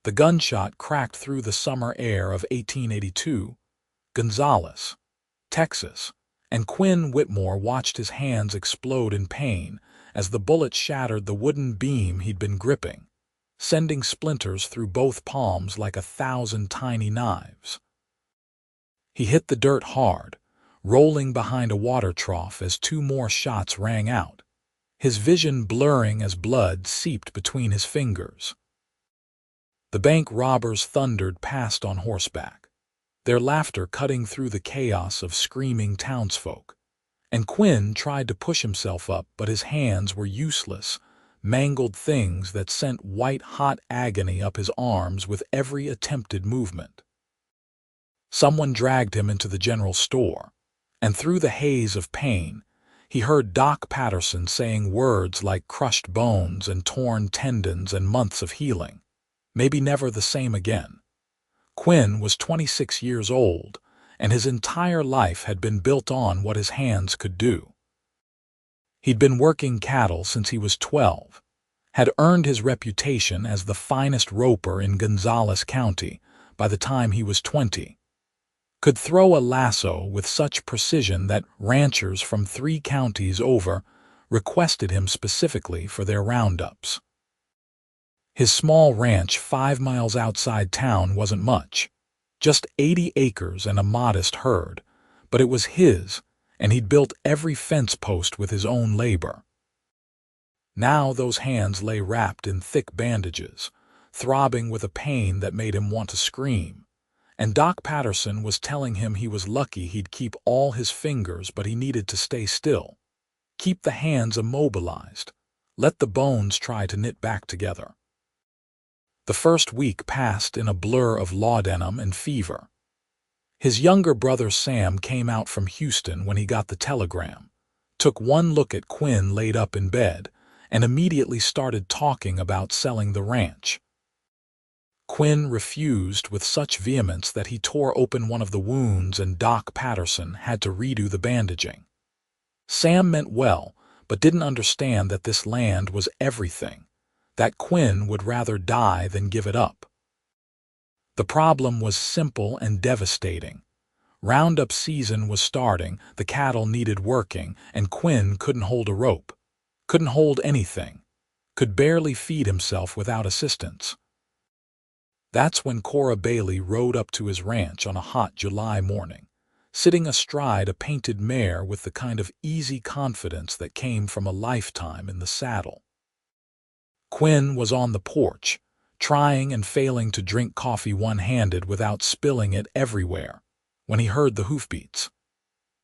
The gunshot cracked through the summer air of 1882, Gonzales, Texas, and Quinn Whitmore watched his hands explode in pain as the bullet shattered the wooden beam he'd been gripping, sending splinters through both palms like 1,000 tiny knives. He hit the dirt hard, rolling behind a water trough as 2 more shots rang out, his vision blurring as blood seeped between his fingers. The bank robbers thundered past on horseback, their laughter cutting through the chaos of screaming townsfolk, and Quinn tried to push himself up, but his hands were useless, mangled things that sent white-hot agony up his arms with every attempted movement. Someone dragged him into the general store, and through the haze of pain, he heard Doc Patterson saying words like crushed bones and torn tendons and months of healing, maybe never the same again. Quinn was 26 years old, and his entire life had been built on what his hands could do. He'd been working cattle since he was 12, had earned his reputation as the finest roper in Gonzales County by the time he was 20, could throw a lasso with such precision that ranchers from 3 counties over requested him specifically for their roundups. His small ranch 5 miles outside town wasn't much, just 80 acres and a modest herd, but it was his, and he'd built every fence post with his own labor. Now those hands lay wrapped in thick bandages, throbbing with a pain that made him want to scream, and Doc Patterson was telling him he was lucky he'd keep all his fingers, but he needed to stay still. Keep the hands immobilized. Let the bones try to knit back together. The first week passed in a blur of laudanum and fever. His younger brother Sam came out from Houston when he got the telegram, took one look at Quinn laid up in bed, and immediately started talking about selling the ranch. Quinn refused with such vehemence that he tore open one of the wounds and Doc Patterson had to redo the bandaging. Sam meant well, but didn't understand that this land was everything, that Quinn would rather die than give it up. The problem was simple and devastating. Roundup season was starting, the cattle needed working, and Quinn couldn't hold a rope, couldn't hold anything, could barely feed himself without assistance. That's when Cora Bailey rode up to his ranch on a hot July morning, sitting astride a painted mare with the kind of easy confidence that came from a lifetime in the saddle. Quinn was on the porch, trying and failing to drink coffee one-handed without spilling it everywhere, when he heard the hoofbeats.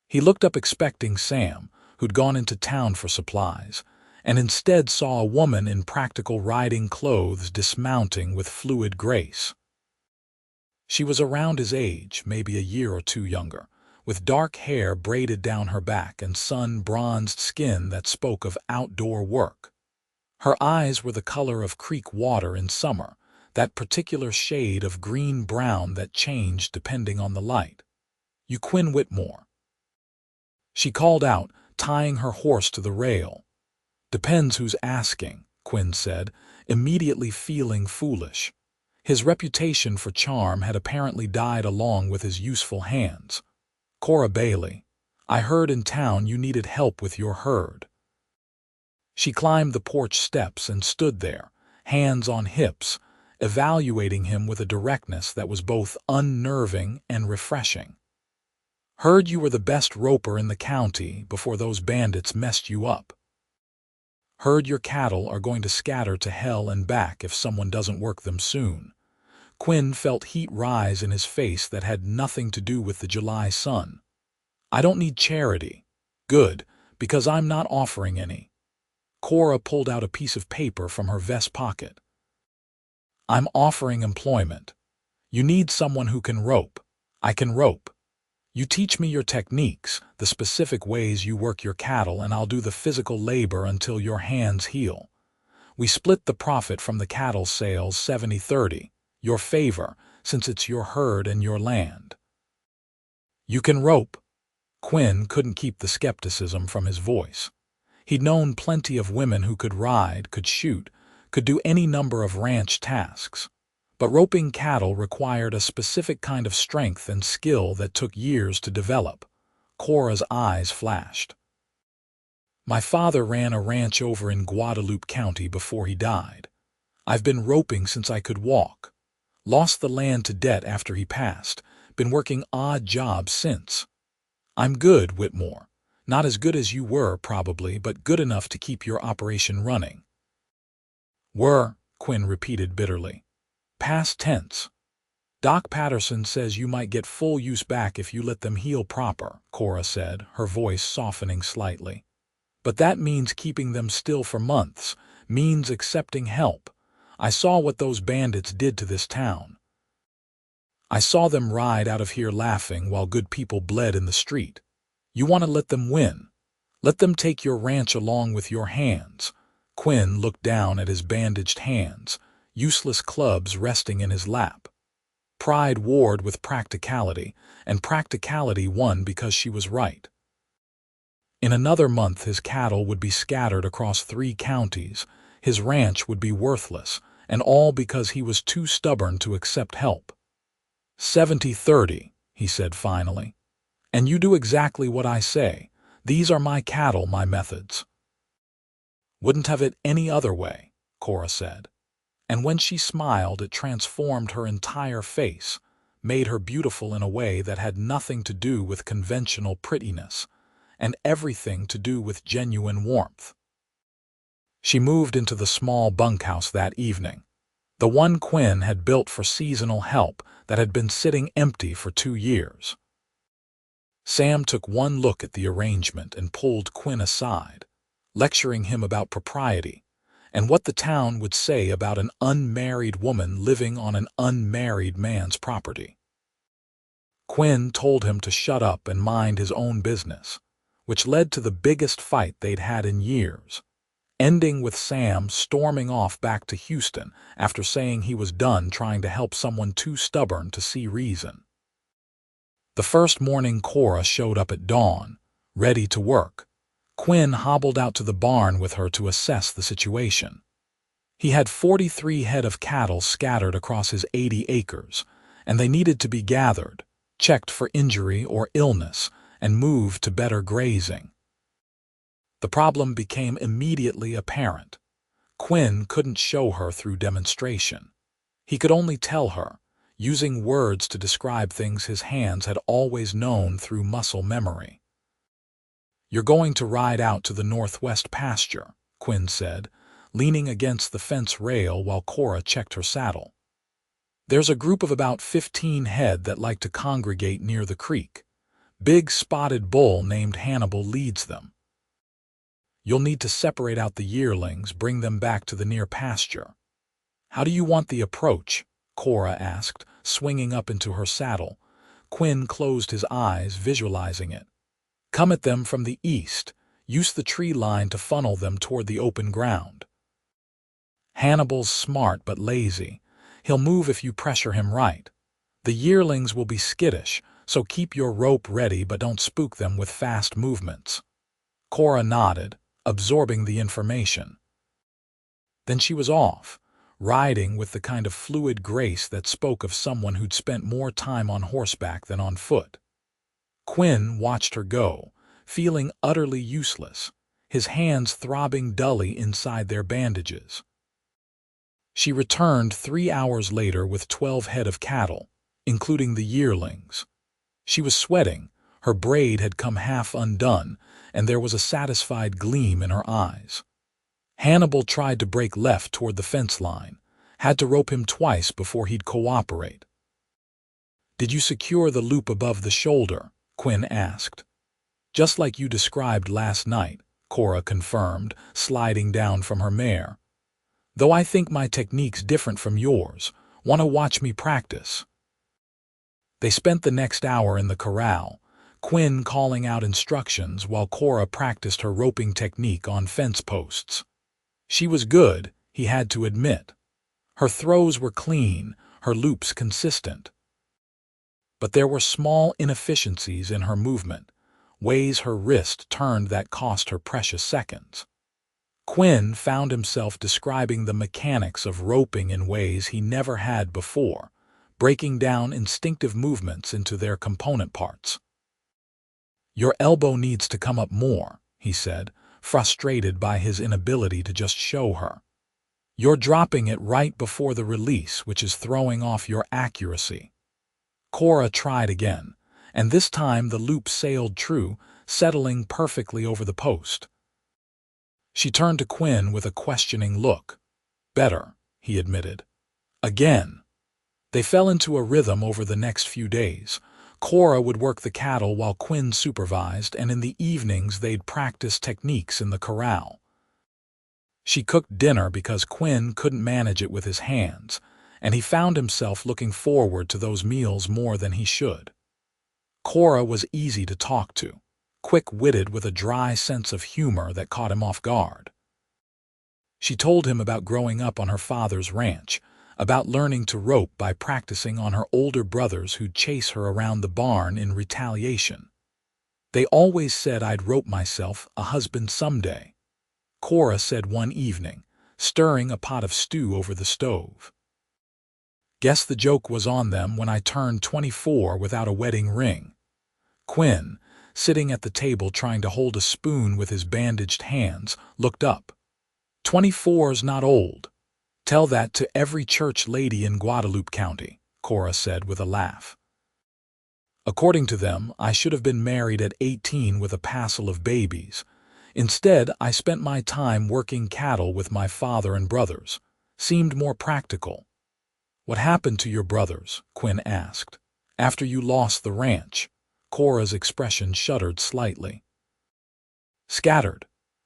He looked up expecting Sam, who'd gone into town for supplies, and instead saw a woman in practical riding clothes dismounting with fluid grace. She was around his age, maybe a year or 2 younger, with dark hair braided down her back and sun-bronzed skin that spoke of outdoor work. Her eyes were the color of creek water in summer, that particular shade of green-brown that changed depending on the light. "You Quinn Whitmore?" She called out, tying her horse to the rail. "Depends who's asking," Quinn said, immediately feeling foolish. His reputation for charm had apparently died along with his useful hands. "Cora Bailey, I heard in town you needed help with your herd." She climbed the porch steps and stood there, hands on hips, evaluating him with a directness that was both unnerving and refreshing. "Heard you were the best roper in the county before those bandits messed you up. Heard your cattle are going to scatter to hell and back if someone doesn't work them soon." Quinn felt heat rise in his face that had nothing to do with the July sun. "I don't need charity." "Good, because I'm not offering any." Cora pulled out a piece of paper from her vest pocket. "I'm offering employment. You need someone who can rope. I can rope. You teach me your techniques, the specific ways you work your cattle, and I'll do the physical labor until your hands heal. We split the profit from the cattle sales 70-30, your favor, since it's your herd and your land." "You can rope?" Quinn couldn't keep the skepticism from his voice. He'd known plenty of women who could ride, could shoot, could do any number of ranch tasks. But roping cattle required a specific kind of strength and skill that took years to develop. Cora's eyes flashed. My father ran a ranch over in Guadalupe County before he died. I've been roping since I could walk. Lost the land to debt after he passed. Been working odd jobs since. I'm good, Whitmore. Not as good as you were, probably, but good enough to keep your operation running. Were, Quinn repeated bitterly. Past tense. Doc Patterson says you might get full use back if you let them heal proper, Cora said, her voice softening slightly. But that means keeping them still for months, means accepting help. I saw what those bandits did to this town. I saw them ride out of here laughing while good people bled in the street. You want to let them win. Let them take your ranch along with your hands. Quinn looked down at his bandaged hands, useless clubs resting in his lap. Pride warred with practicality, and practicality won because she was right. In another month his cattle would be scattered across 3 counties, his ranch would be worthless, and all because he was too stubborn to accept help. 70-30, he said finally. And you do exactly what I say. These are my cattle, my methods. Wouldn't have it any other way, Cora said. And when she smiled, it transformed her entire face, made her beautiful in a way that had nothing to do with conventional prettiness, and everything to do with genuine warmth. She moved into the small bunkhouse that evening, the one Quinn had built for seasonal help that had been sitting empty for 2 years. Sam took one look at the arrangement and pulled Quinn aside, lecturing him about propriety and what the town would say about an unmarried woman living on an unmarried man's property. Quinn told him to shut up and mind his own business, which led to the biggest fight they'd had in years, ending with Sam storming off back to Houston after saying he was done trying to help someone too stubborn to see reason. The first morning Cora showed up at dawn, ready to work. Quinn hobbled out to the barn with her to assess the situation. He had 43 head of cattle scattered across his 80 acres, and they needed to be gathered, checked for injury or illness, and moved to better grazing. The problem became immediately apparent. Quinn couldn't show her through demonstration. He could only tell her, using words to describe things his hands had always known through muscle memory. You're going to ride out to the northwest pasture, Quinn said, leaning against the fence rail while Cora checked her saddle. There's a group of about 15 head that like to congregate near the creek. Big spotted bull named Hannibal leads them. You'll need to separate out the yearlings, bring them back to the near pasture. How do you want the approach? Cora asked, swinging up into her saddle. Quinn closed his eyes, visualizing it. Come at them from the east. Use the tree line to funnel them toward the open ground. Hannibal's smart but lazy. He'll move if you pressure him right. The yearlings will be skittish, so keep your rope ready but don't spook them with fast movements. Cora nodded, absorbing the information. Then she was off, riding with the kind of fluid grace that spoke of someone who'd spent more time on horseback than on foot. Quinn watched her go, feeling utterly useless, his hands throbbing dully inside their bandages. She returned 3 hours later with 12 head of cattle, including the yearlings. She was sweating, her braid had come half undone, and there was a satisfied gleam in her eyes. Hannibal tried to break left toward the fence line, had to rope him twice before he'd cooperate. Did you secure the loop above the shoulder? Quinn asked. Just like you described last night, Cora confirmed, sliding down from her mare. Though I think my technique's different from yours. Want to watch me practice? They spent the next hour in the corral, Quinn calling out instructions while Cora practiced her roping technique on fence posts. She was good, he had to admit. Her throws were clean, her loops consistent. But there were small inefficiencies in her movement, ways her wrist turned that cost her precious seconds. Quinn found himself describing the mechanics of roping in ways he never had before, breaking down instinctive movements into their component parts. "Your elbow needs to come up more," he said, frustrated by his inability to just show her. "You're dropping it right before the release, which is throwing off your accuracy." Cora tried again, and this time the loop sailed true, settling perfectly over the post. She turned to Quinn with a questioning look. "Better," he admitted. "Again." They fell into a rhythm over the next few days. Cora would work the cattle while Quinn supervised, and in the evenings they'd practice techniques in the corral. She cooked dinner because Quinn couldn't manage it with his hands, and he found himself looking forward to those meals more than he should. Cora was easy to talk to, quick-witted with a dry sense of humor that caught him off guard. She told him about growing up on her father's ranch, about learning to rope by practicing on her older brothers who'd chase her around the barn in retaliation. "They always said I'd rope myself a husband someday," Cora said one evening, stirring a pot of stew over the stove. "Guess the joke was on them when I turned 24 without a wedding ring." Quinn, sitting at the table trying to hold a spoon with his bandaged hands, looked up. "24's not old. Tell that to every church lady in Guadalupe County," Cora said with a laugh. "According to them, I should have been married at 18 with a passel of babies. Instead, I spent my time working cattle with my father and brothers. Seemed more practical." "What happened to your brothers?" Quinn asked. "After you lost the ranch?" Cora's expression shuddered slightly. "Scattered.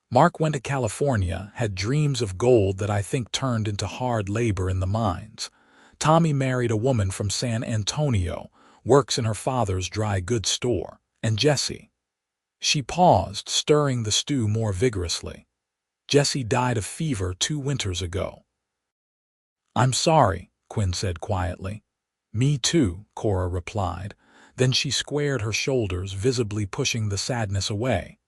Mark went to California, had dreams of gold that I think turned into hard labor in the mines. Tommy married a woman from San Antonio, works in her father's dry goods store. And Jessie." She paused, stirring the stew more vigorously. "Jessie died of fever 2 winters ago." "I'm sorry," Quinn said quietly. "Me too," Cora replied. Then she squared her shoulders, visibly pushing the sadness away.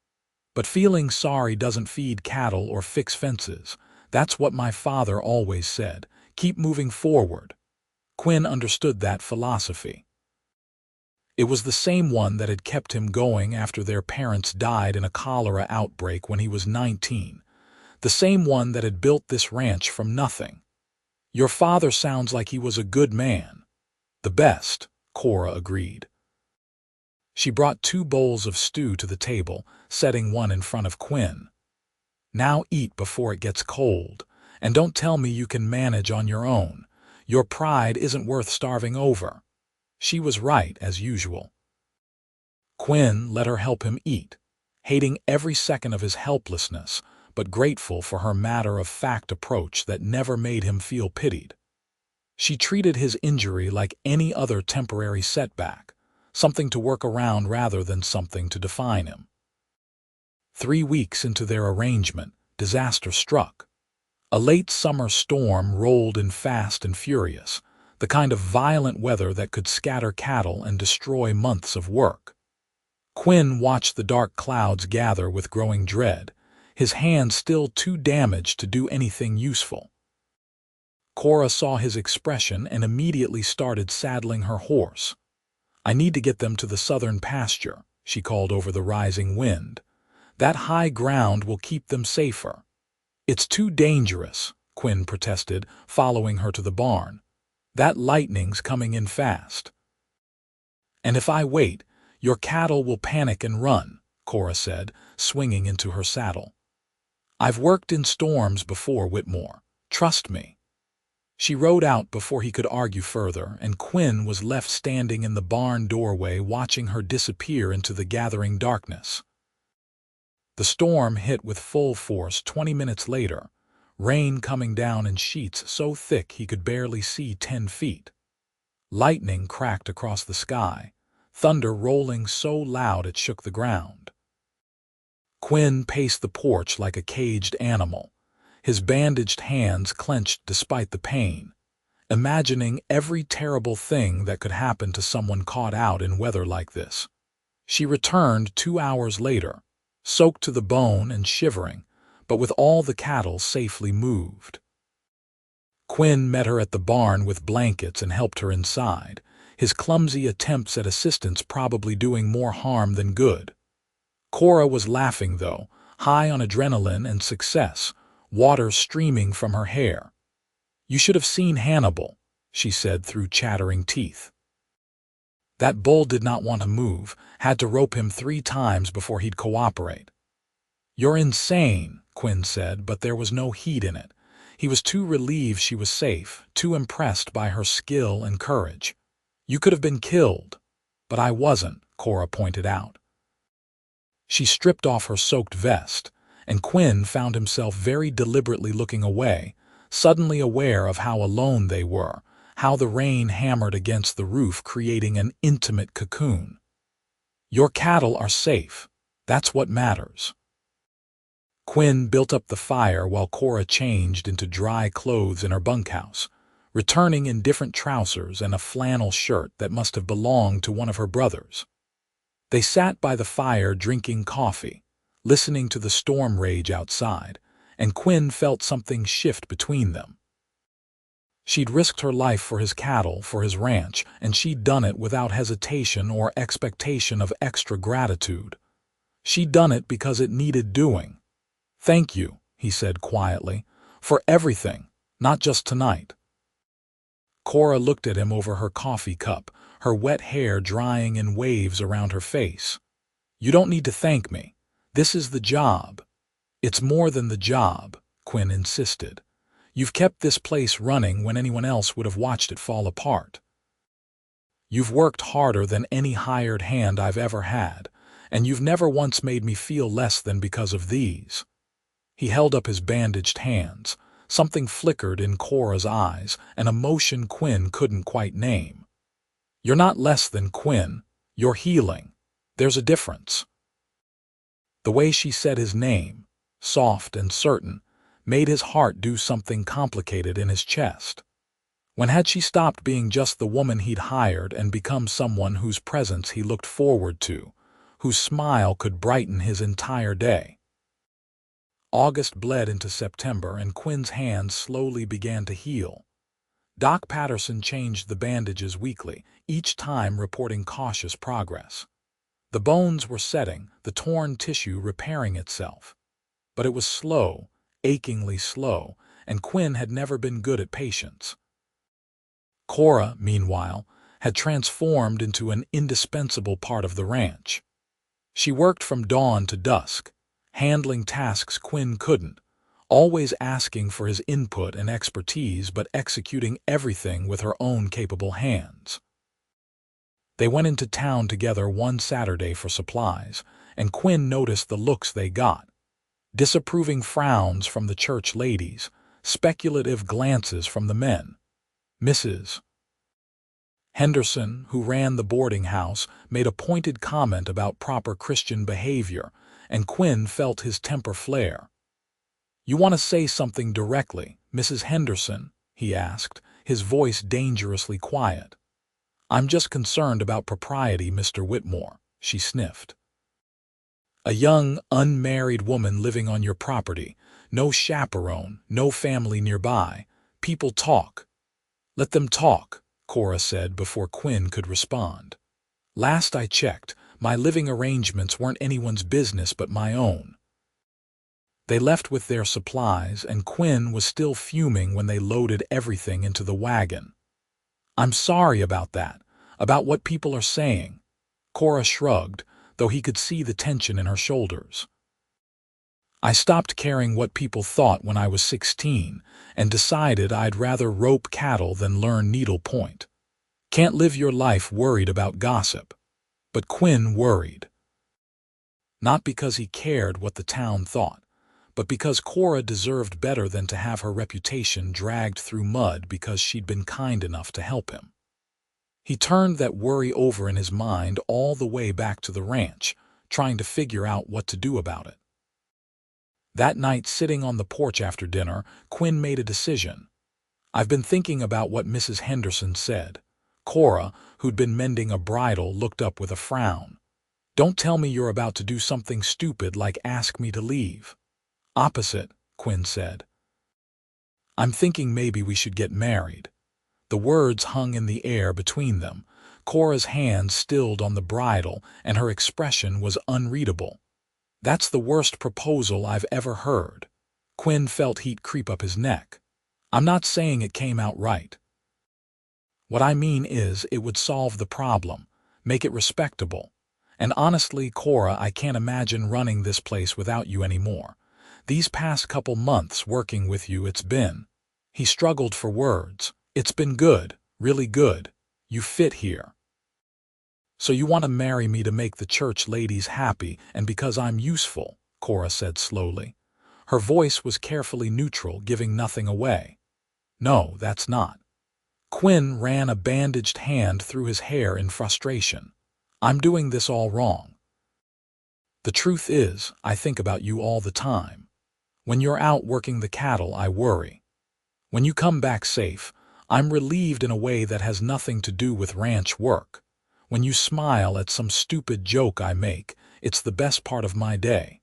"But feeling sorry doesn't feed cattle or fix fences. That's what my father always said. Keep moving forward." Quinn understood that philosophy. It was the same one that had kept him going after their parents died in a cholera outbreak when he was 19. The same one that had built this ranch from nothing. "Your father sounds like he was a good man." "The best," Cora agreed. She brought 2 bowls of stew to the table, setting one in front of Quinn. "Now eat before it gets cold, and don't tell me you can manage on your own. Your pride isn't worth starving over." She was right, as usual. Quinn let her help him eat, hating every second of his helplessness, but grateful for her matter-of-fact approach that never made him feel pitied. She treated his injury like any other temporary setback, something to work around rather than something to define him. 3 weeks into their arrangement, disaster struck. A late summer storm rolled in fast and furious, the kind of violent weather that could scatter cattle and destroy months of work. Quinn watched the dark clouds gather with growing dread, his hand still too damaged to do anything useful. Cora saw his expression and immediately started saddling her horse. "I need to get them to the southern pasture," she called over the rising wind. "That high ground will keep them safer." "It's too dangerous," Quinn protested, following her to the barn. "That lightning's coming in fast." "And if I wait, your cattle will panic and run," Cora said, swinging into her saddle. "I've worked in storms before, Whitmore. Trust me." She rode out before he could argue further, and Quinn was left standing in the barn doorway watching her disappear into the gathering darkness. The storm hit with full force 20 minutes later, rain coming down in sheets so thick he could barely see 10 feet. Lightning cracked across the sky, thunder rolling so loud it shook the ground. Quinn paced the porch like a caged animal, his bandaged hands clenched despite the pain, imagining every terrible thing that could happen to someone caught out in weather like this. She returned 2 hours later, soaked to the bone and shivering, but with all the cattle safely moved. Quinn met her at the barn with blankets and helped her inside, his clumsy attempts at assistance probably doing more harm than good. Cora was laughing, though, high on adrenaline and success, water streaming from her hair. "You should have seen Hannibal," she said through chattering teeth. "That bull did not want to move, had to rope him 3 times before he'd cooperate." "You're insane," Quinn said, but there was no heat in it. He was too relieved she was safe, too impressed by her skill and courage. "You could have been killed." "But I wasn't," Cora pointed out. She stripped off her soaked vest, and Quinn found himself very deliberately looking away, suddenly aware of how alone they were, how the rain hammered against the roof creating an intimate cocoon. "Your cattle are safe. That's what matters." Quinn built up the fire while Cora changed into dry clothes in her bunkhouse, returning in different trousers and a flannel shirt that must have belonged to one of her brothers. They sat by the fire drinking coffee, listening to the storm rage outside, and Quinn felt something shift between them. She'd risked her life for his cattle, for his ranch, and she'd done it without hesitation or expectation of extra gratitude. She'd done it because it needed doing. "Thank you," he said quietly, "for everything, not just tonight." Cora looked at him over her coffee cup, her wet hair drying in waves around her face. "You don't need to thank me. This is the job." "It's more than the job," Quinn insisted. "You've kept this place running when anyone else would have watched it fall apart. You've worked harder than any hired hand I've ever had, and you've never once made me feel less than because of these." He held up his bandaged hands. Something flickered in Cora's eyes, an emotion Quinn couldn't quite name. "You're not less than Quinn. You're healing. There's a difference." The way she said his name, soft and certain, made his heart do something complicated in his chest. When had she stopped being just the woman he'd hired and become someone whose presence he looked forward to, whose smile could brighten his entire day? August bled into September, and Quinn's hands slowly began to heal. Doc Patterson changed the bandages weekly, each time reporting cautious progress. The bones were setting, the torn tissue repairing itself. But it was slow, achingly slow, and Quinn had never been good at patience. Cora, meanwhile, had transformed into an indispensable part of the ranch. She worked from dawn to dusk, handling tasks Quinn couldn't, always asking for his input and expertise but executing everything with her own capable hands. They went into town together one Saturday for supplies, and Quinn noticed the looks they got. Disapproving frowns from the church ladies, speculative glances from the men. Mrs. Henderson, who ran the boarding house, made a pointed comment about proper Christian behavior, and Quinn felt his temper flare. "You want to say something directly, Mrs. Henderson?" he asked, his voice dangerously quiet. "I'm just concerned about propriety, Mr. Whitmore," she sniffed. "A young, unmarried woman living on your property, no chaperone, no family nearby. People talk." "Let them talk," Cora said before Quinn could respond. "Last I checked, my living arrangements weren't anyone's business but my own." They left with their supplies, and Quinn was still fuming when they loaded everything into the wagon. "I'm sorry about that, about what people are saying." Cora shrugged, though he could see the tension in her shoulders. "I stopped caring what people thought when I was 16 and decided I'd rather rope cattle than learn needlepoint. Can't live your life worried about gossip." But Quinn worried. Not because he cared what the town thought, but because Cora deserved better than to have her reputation dragged through mud because she'd been kind enough to help him. He turned that worry over in his mind all the way back to the ranch, trying to figure out what to do about it. That night, sitting on the porch after dinner, Quinn made a decision. "I've been thinking about what Mrs. Henderson said." Cora, who'd been mending a bridle, looked up with a frown. "Don't tell me you're about to do something stupid like ask me to leave." Opposite, Quinn said. I'm thinking maybe we should get married. The words hung in the air between them. Cora's hand stilled on the bridle, and her expression was unreadable. That's the worst proposal I've ever heard. Quinn felt heat creep up his neck. I'm not saying it came out right. What I mean is it would solve the problem, make it respectable. And honestly, Cora, I can't imagine running this place without you anymore. These past couple months working with you, it's been. He struggled for words. It's been good, really good. You fit here. So you want to marry me to make the church ladies happy and because I'm useful, Cora said slowly. Her voice was carefully neutral, giving nothing away. No, that's not. Quinn ran a bandaged hand through his hair in frustration. I'm doing this all wrong. The truth is, I think about you all the time. When you're out working the cattle, I worry. When you come back safe, I'm relieved in a way that has nothing to do with ranch work. When you smile at some stupid joke I make, it's the best part of my day.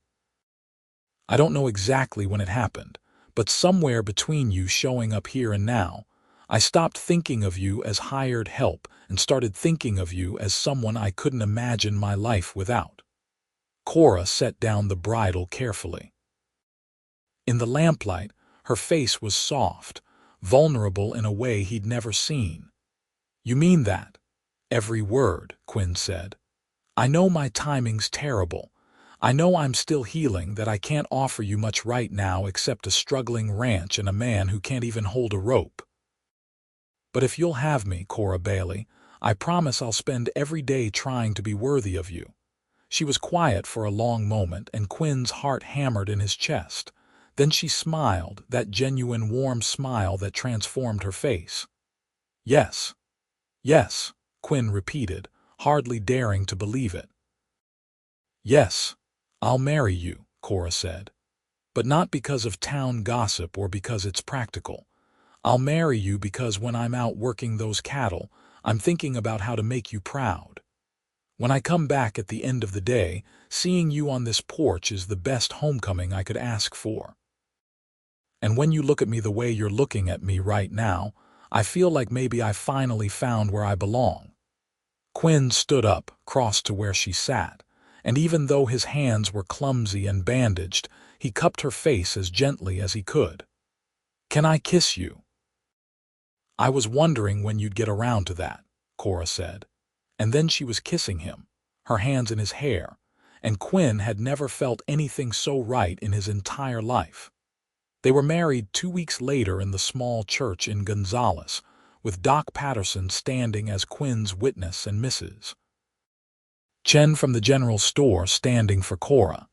I don't know exactly when it happened, but somewhere between you showing up here and now, I stopped thinking of you as hired help and started thinking of you as someone I couldn't imagine my life without. Cora set down the bridle carefully. In the lamplight, her face was soft, vulnerable in a way he'd never seen. You mean that? Every word, Quinn said. I know my timing's terrible. I know I'm still healing, that I can't offer you much right now except a struggling ranch and a man who can't even hold a rope. But if you'll have me, Cora Bailey, I promise I'll spend every day trying to be worthy of you. She was quiet for a long moment, and Quinn's heart hammered in his chest. Then she smiled, that genuine warm smile that transformed her face. Yes. Yes, Quinn repeated, hardly daring to believe it. Yes, I'll marry you, Cora said. But not because of town gossip or because it's practical. I'll marry you because when I'm out working those cattle, I'm thinking about how to make you proud. When I come back at the end of the day, seeing you on this porch is the best homecoming I could ask for. And when you look at me the way you're looking at me right now, I feel like maybe I finally found where I belong. Quinn stood up, crossed to where she sat, and even though his hands were clumsy and bandaged, he cupped her face as gently as he could. Can I kiss you? I was wondering when you'd get around to that, Cora said. And then she was kissing him, her hands in his hair, and Quinn had never felt anything so right in his entire life. They were married 2 weeks later in the small church in Gonzales, with Doc Patterson standing as Quinn's witness and Mrs. Chen from the general store standing for Cora.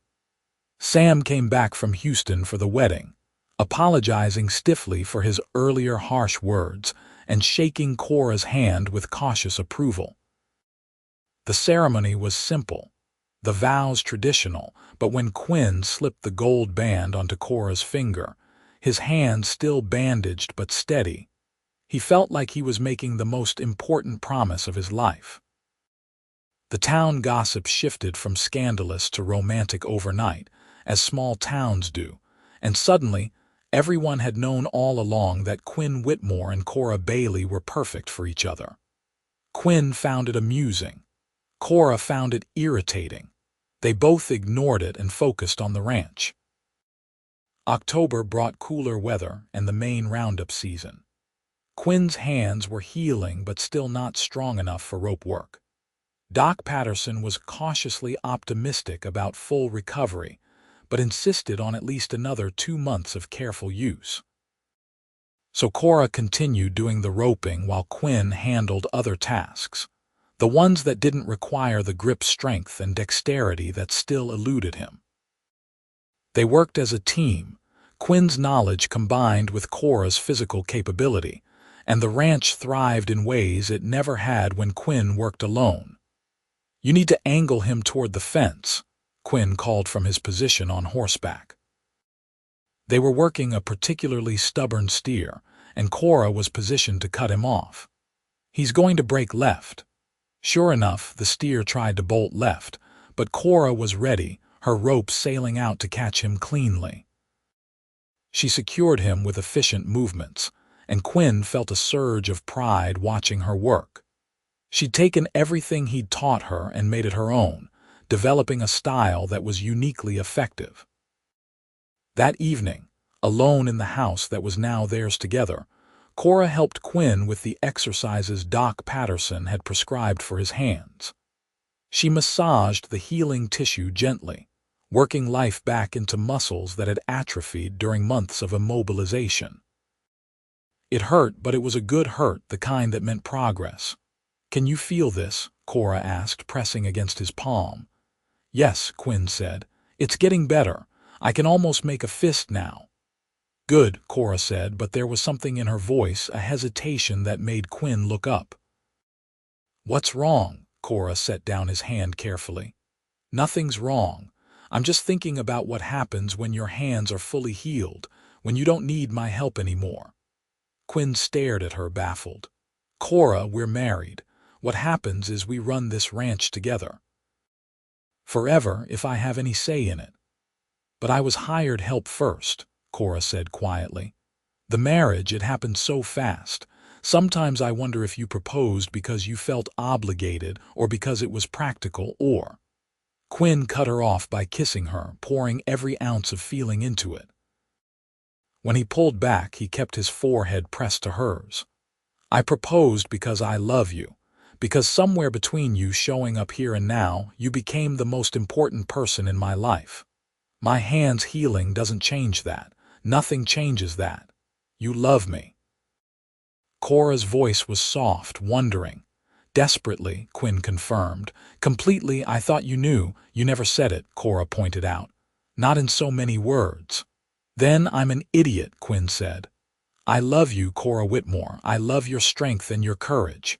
Sam came back from Houston for the wedding, apologizing stiffly for his earlier harsh words and shaking Cora's hand with cautious approval. The ceremony was simple, the vows traditional, but when Quinn slipped the gold band onto Cora's finger, his hand still bandaged but steady, he felt like he was making the most important promise of his life. The town gossip shifted from scandalous to romantic overnight, as small towns do, and suddenly everyone had known all along that Quinn Whitmore and Cora Bailey were perfect for each other. Quinn found it amusing. Cora found it irritating. They both ignored it and focused on the ranch. October brought cooler weather and the main roundup season. Quinn's hands were healing but still not strong enough for rope work. Doc Patterson was cautiously optimistic about full recovery, but insisted on at least another 2 months of careful use. So Cora continued doing the roping while Quinn handled other tasks, the ones that didn't require the grip strength and dexterity that still eluded him. They worked as a team, Quinn's knowledge combined with Cora's physical capability, and the ranch thrived in ways it never had when Quinn worked alone. You need to angle him toward the fence, Quinn called from his position on horseback. They were working a particularly stubborn steer, and Cora was positioned to cut him off. He's going to break left. Sure enough, the steer tried to bolt left, but Cora was ready, her rope sailing out to catch him cleanly. She secured him with efficient movements, and Quinn felt a surge of pride watching her work. She'd taken everything he'd taught her and made it her own, developing a style that was uniquely effective. That evening, alone in the house that was now theirs together, Cora helped Quinn with the exercises Doc Patterson had prescribed for his hands. She massaged the healing tissue gently, working life back into muscles that had atrophied during months of immobilization. It hurt, but it was a good hurt, the kind that meant progress. "Can you feel this?" Cora asked, pressing against his palm. "Yes," Quinn said. "It's getting better. I can almost make a fist now." "Good," Cora said, but there was something in her voice, a hesitation that made Quinn look up. "What's wrong?" Cora set down his hand carefully. "Nothing's wrong. I'm just thinking about what happens when your hands are fully healed, when you don't need my help anymore." Quinn stared at her, baffled. "Cora, we're married. What happens is we run this ranch together. Forever, if I have any say in it." "But I was hired help first," Cora said quietly. "The marriage, it happened so fast. Sometimes I wonder if you proposed because you felt obligated or because it was practical or—" Quinn cut her off by kissing her, pouring every ounce of feeling into it. When he pulled back, he kept his forehead pressed to hers. "I proposed because I love you, because somewhere between you showing up here and now, you became the most important person in my life. My hands healing doesn't change that. Nothing changes that. You love me." Cora's voice was soft, wondering. "Desperately," Quinn confirmed. "Completely, I thought you knew. You never said it," Cora pointed out. "Not in so many words." "Then I'm an idiot," Quinn said. "I love you, Cora Whitmore. I love your strength and your courage.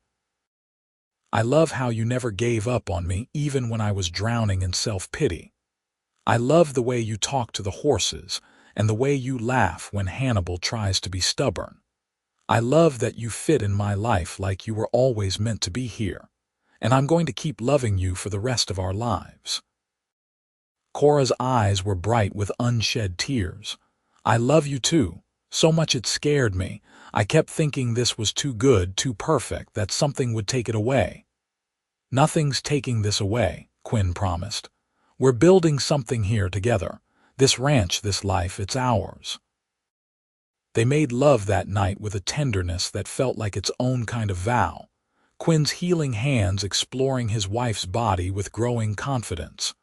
I love how you never gave up on me even when I was drowning in self-pity. I love the way you talk to the horses and the way you laugh when Hannibal tries to be stubborn. I love that you fit in my life like you were always meant to be here, and I'm going to keep loving you for the rest of our lives." Cora's eyes were bright with unshed tears. "I love you too. So much it scared me. I kept thinking this was too good, too perfect, that something would take it away." "Nothing's taking this away," Quinn promised. "We're building something here together. This ranch, this life, it's ours." They made love that night with a tenderness that felt like its own kind of vow, Quinn's healing hands exploring his wife's body with growing confidence,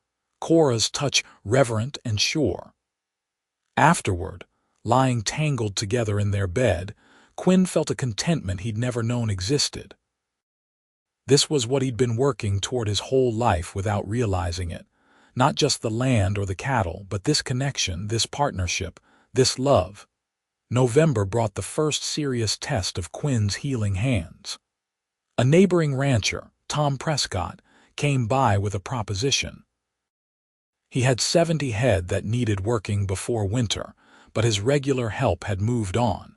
Cora's touch reverent and sure. Afterward, lying tangled together in their bed, Quinn felt a contentment he'd never known existed. This was what he'd been working toward his whole life without realizing it. Not just the land or the cattle, but this connection, this partnership, this love. November brought the first serious test of Quinn's healing hands. A neighboring rancher, Tom Prescott, came by with a proposition. He had 70 head that needed working before winter, but his regular help had moved on.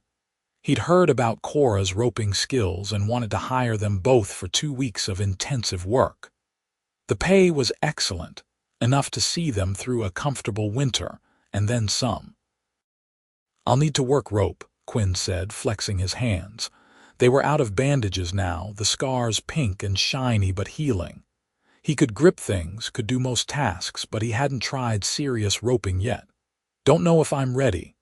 He'd heard about Cora's roping skills and wanted to hire them both for 2 weeks of intensive work. The pay was excellent, enough to see them through a comfortable winter, and then some. "I'll need to work rope," Quinn said, flexing his hands. They were out of bandages now, the scars pink and shiny but healing. He could grip things, could do most tasks, but he hadn't tried serious roping yet. "Don't know if I'm ready."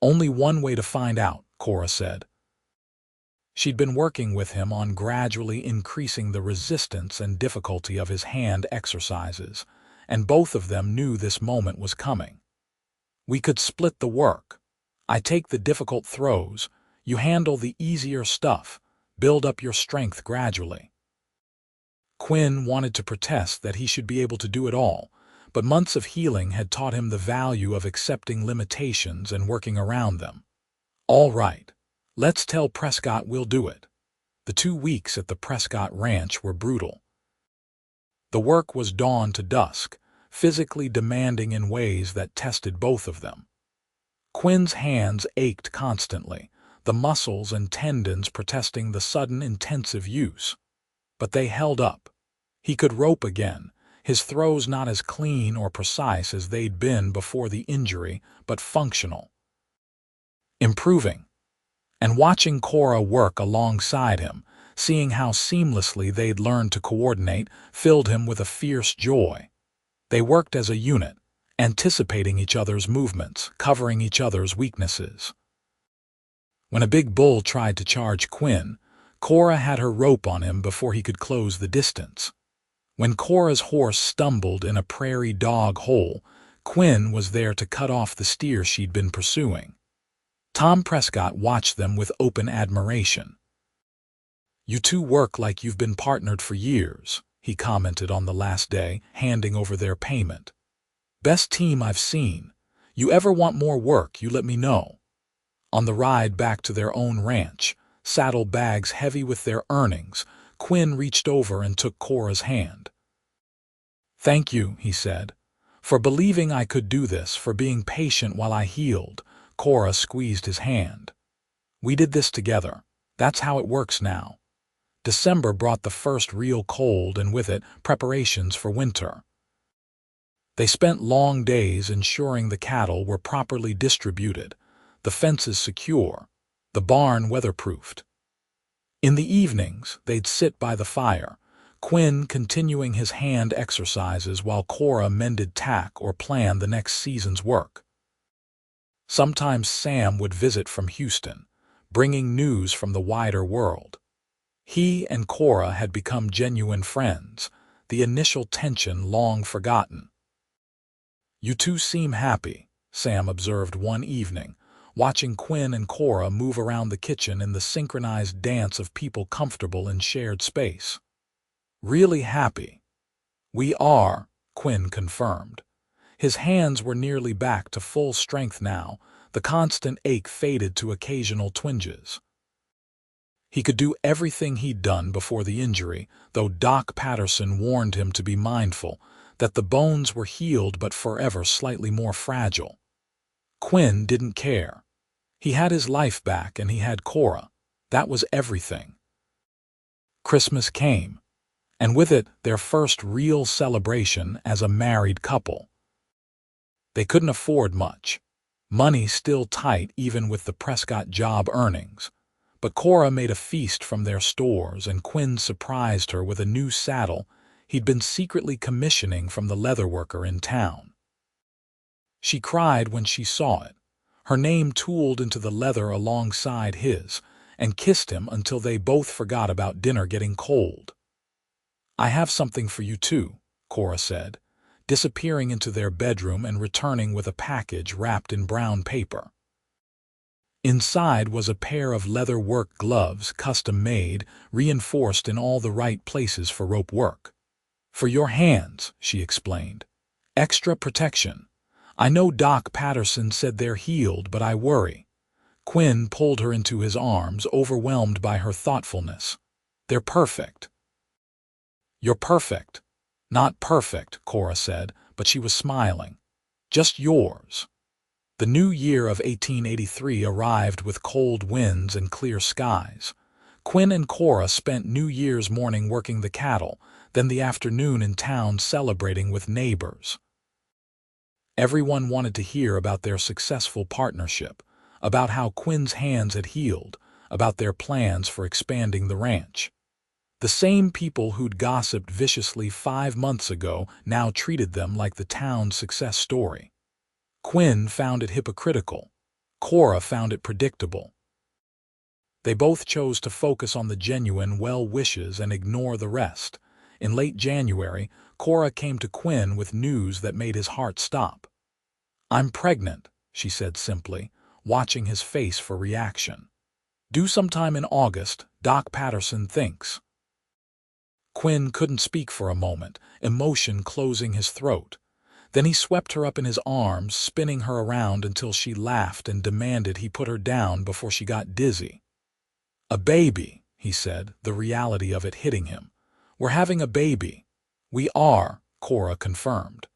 "Only one way to find out," Cora said. She'd been working with him on gradually increasing the resistance and difficulty of his hand exercises, and both of them knew this moment was coming. "We could split the work. I take the difficult throws, you handle the easier stuff, build up your strength gradually." Quinn wanted to protest that he should be able to do it all, but months of healing had taught him the value of accepting limitations and working around them. "All right, let's tell Prescott we'll do it." The 2 weeks at the Prescott Ranch were brutal. The work was dawn to dusk, physically demanding in ways that tested both of them. Quinn's hands ached constantly, the muscles and tendons protesting the sudden intensive use. But they held up. He could rope again, his throws not as clean or precise as they'd been before the injury, but functional. improving. And watching Cora work alongside him, seeing how seamlessly they'd learned to coordinate, filled him with a fierce joy. They worked as a unit, anticipating each other's movements, covering each other's weaknesses. When a big bull tried to charge Quinn, Cora had her rope on him before he could close the distance. When Cora's horse stumbled in a prairie dog hole, Quinn was there to cut off the steer she'd been pursuing. Tom Prescott watched them with open admiration. "You two work like you've been partnered for years," he commented on the last day, handing over their payment. "Best team I've seen. You ever want more work, you let me know." On the ride back to their own ranch, saddlebags heavy with their earnings, Quinn reached over and took Cora's hand. "Thank you," he said, "for believing I could do this, for being patient while I healed." Cora squeezed his hand. "We did this together. That's how it works now." December brought the first real cold, and with it, preparations for winter. They spent long days ensuring the cattle were properly distributed, the fences secure, the barn weatherproofed. In the evenings, they'd sit by the fire, Quinn continuing his hand exercises while Cora mended tack or planned the next season's work. Sometimes Sam would visit from Houston, bringing news from the wider world. He and Cora had become genuine friends, the initial tension long forgotten. "You two seem happy," Sam observed one evening, watching Quinn and Cora move around the kitchen in the synchronized dance of people comfortable in shared space. "Really happy." "We are," Quinn confirmed. His hands were nearly back to full strength now, the constant ache faded to occasional twinges. He could do everything he'd done before the injury, though Doc Patterson warned him to be mindful, that the bones were healed but forever slightly more fragile. Quinn didn't care. He had his life back and he had Cora. That was everything. Christmas came, and with it their first real celebration as a married couple. They couldn't afford much. Money still tight even with the Prescott job earnings. But Cora made a feast from their stores, and Quinn surprised her with a new saddle he'd been secretly commissioning from the leatherworker in town. She cried when she saw it, her name tooled into the leather alongside his, and kissed him until they both forgot about dinner getting cold. "I have something for you too," Cora said, disappearing into their bedroom and returning with a package wrapped in brown paper. Inside was a pair of leather work gloves, custom-made, reinforced in all the right places for rope work. "For your hands," she explained. "Extra protection. I know Doc Patterson said they're healed, but I worry." Quinn pulled her into his arms, overwhelmed by her thoughtfulness. "They're perfect." "You're perfect." "Not perfect," Cora said, but she was smiling. "Just yours." The new year of 1883 arrived with cold winds and clear skies. Quinn and Cora spent New Year's morning working the cattle, then the afternoon in town celebrating with neighbors. Everyone wanted to hear about their successful partnership, about how Quinn's hands had healed, about their plans for expanding the ranch. The same people who'd gossiped viciously 5 months ago now treated them like the town's success story. Quinn found it hypocritical. Cora found it predictable. They both chose to focus on the genuine well-wishes and ignore the rest. In late January, Cora came to Quinn with news that made his heart stop. "I'm pregnant," she said simply, watching his face for reaction. "Due sometime in August, Doc Patterson thinks." Quinn couldn't speak for a moment, emotion closing his throat. Then he swept her up in his arms, spinning her around until she laughed and demanded he put her down before she got dizzy. "A baby," he said, the reality of it hitting him. "We're having a baby." "We are," Cora confirmed.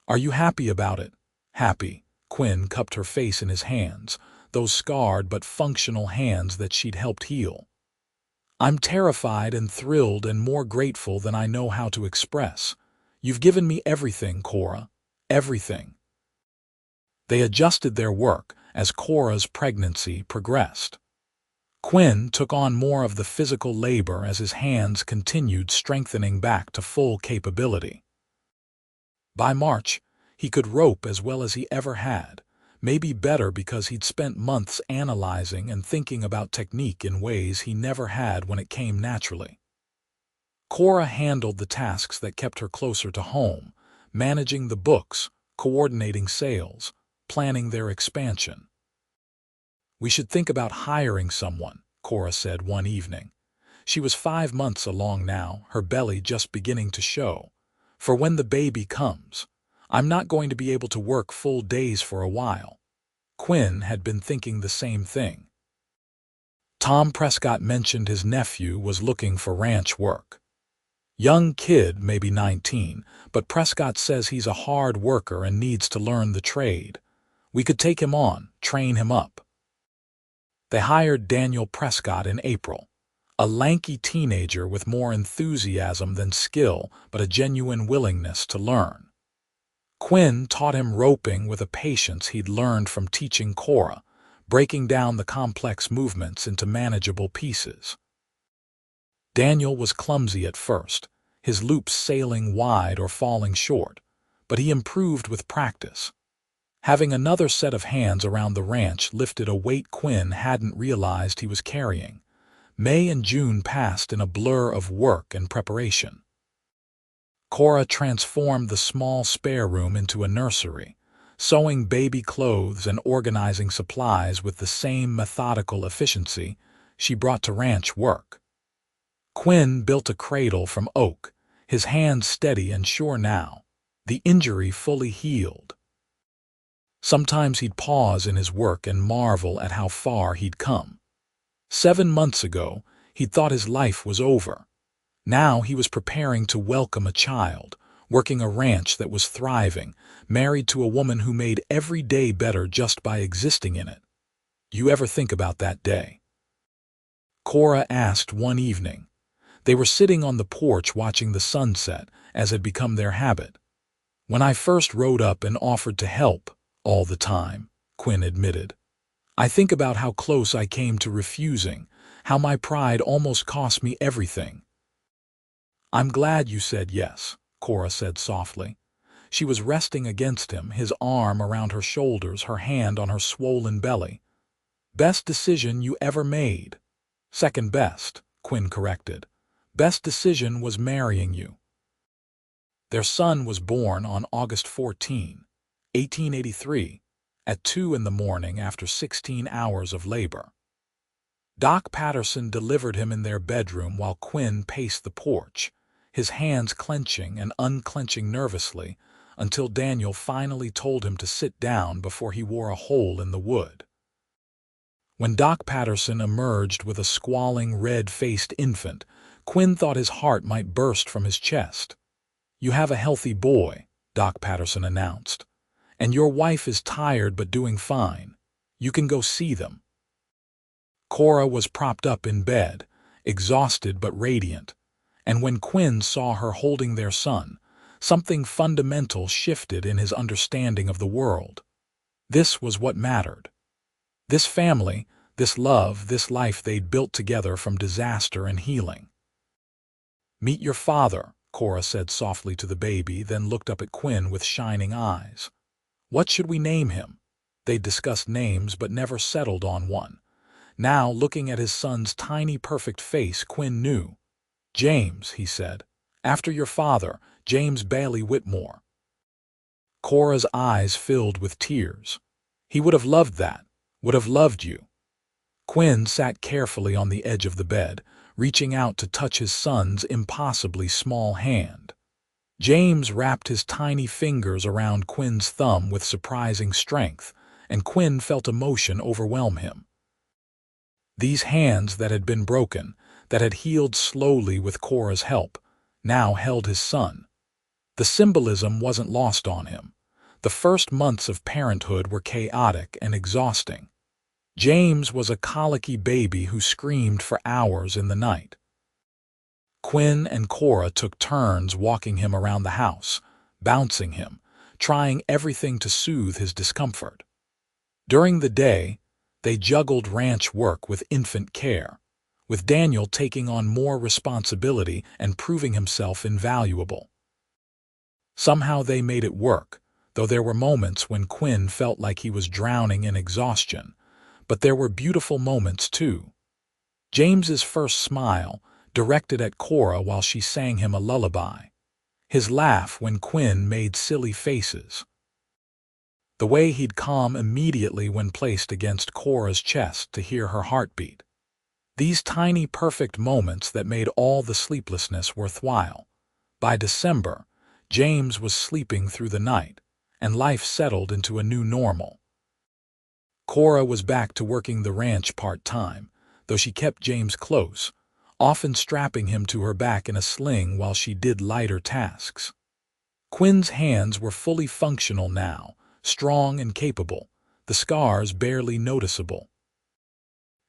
"Are you happy about it?" "Happy." Quinn cupped her face in his hands, those scarred but functional hands that she'd helped heal. "I'm terrified and thrilled and more grateful than I know how to express. You've given me everything, Cora. Everything." They adjusted their work, as Cora's pregnancy progressed. Quinn took on more of the physical labor as his hands continued strengthening back to full capability. By March, he could rope as well as he ever had, maybe better because he'd spent months analyzing and thinking about technique in ways he never had when it came naturally. Cora handled the tasks that kept her closer to home, managing the books, coordinating sales, planning their expansion. "We should think about hiring someone," Cora said one evening. She was 5 months along now, her belly just beginning to show. "For when the baby comes, I'm not going to be able to work full days for a while." Quinn had been thinking the same thing. Tom Prescott mentioned his nephew was looking for ranch work. Young kid, maybe 19, but Prescott says he's a hard worker and needs to learn the trade. We could take him on, train him up. They hired Daniel Prescott in April, a lanky teenager with more enthusiasm than skill but a genuine willingness to learn. Quinn taught him roping with a patience he'd learned from teaching Cora, breaking down the complex movements into manageable pieces. Daniel was clumsy at first, his loops sailing wide or falling short, but he improved with practice. Having another set of hands around the ranch lifted a weight Quinn hadn't realized he was carrying. May and June passed in a blur of work and preparation. Cora transformed the small spare room into a nursery, sewing baby clothes and organizing supplies with the same methodical efficiency she brought to ranch work. Quinn built a cradle from oak, his hands steady and sure now, the injury fully healed. Sometimes he'd pause in his work and marvel at how far he'd come. 7 months ago, he'd thought his life was over. Now he was preparing to welcome a child, working a ranch that was thriving, married to a woman who made every day better just by existing in it. "You ever think about that day?" Cora asked one evening. They were sitting on the porch watching the sunset, as had become their habit. "When I first rode up and offered to help, all the time," Quinn admitted. "I think about how close I came to refusing, how my pride almost cost me everything." "I'm glad you said yes," Cora said softly. She was resting against him, his arm around her shoulders, her hand on her swollen belly. "Best decision you ever made." "Second best," Quinn corrected. "Best decision was marrying you." Their son was born on August 14, 1883, at 2 in the morning after 16 hours of labor. Doc Patterson delivered him in their bedroom while Quinn paced the porch, his hands clenching and unclenching nervously until Daniel finally told him to sit down before he wore a hole in the wood. When Doc Patterson emerged with a squalling, red-faced infant, Quinn thought his heart might burst from his chest. "You have a healthy boy," Doc Patterson announced, "and your wife is tired but doing fine. You can go see them." Cora was propped up in bed, exhausted but radiant, and when Quinn saw her holding their son, something fundamental shifted in his understanding of the world. This was what mattered. This family, this love, this life they'd built together from disaster and healing. "Meet your father," Cora said softly to the baby, then looked up at Quinn with shining eyes. "What should we name him?" They'd discussed names but never settled on one. Now, looking at his son's tiny, perfect face, Quinn knew. "James," he said. "After your father, James Bailey Whitmore." Cora's eyes filled with tears. "He would have loved that, would have loved you." Quinn sat carefully on the edge of the bed, reaching out to touch his son's impossibly small hand. James wrapped his tiny fingers around Quinn's thumb with surprising strength, and Quinn felt emotion overwhelm him. These hands that had been broken, that had healed slowly with Cora's help, now held his son. The symbolism wasn't lost on him. The first months of parenthood were chaotic and exhausting. James was a colicky baby who screamed for hours in the night. Quinn and Cora took turns walking him around the house, bouncing him, trying everything to soothe his discomfort. During the day, they juggled ranch work with infant care, with Daniel taking on more responsibility and proving himself invaluable. Somehow they made it work, though there were moments when Quinn felt like he was drowning in exhaustion. But there were beautiful moments too. James's first smile, directed at Cora while she sang him a lullaby. His laugh when Quinn made silly faces. The way he'd calm immediately when placed against Cora's chest to hear her heartbeat. These tiny perfect moments that made all the sleeplessness worthwhile. By December, James was sleeping through the night, and life settled into a new normal. Cora was back to working the ranch part-time, though she kept James close, often strapping him to her back in a sling while she did lighter tasks. Quinn's hands were fully functional now, strong and capable, the scars barely noticeable.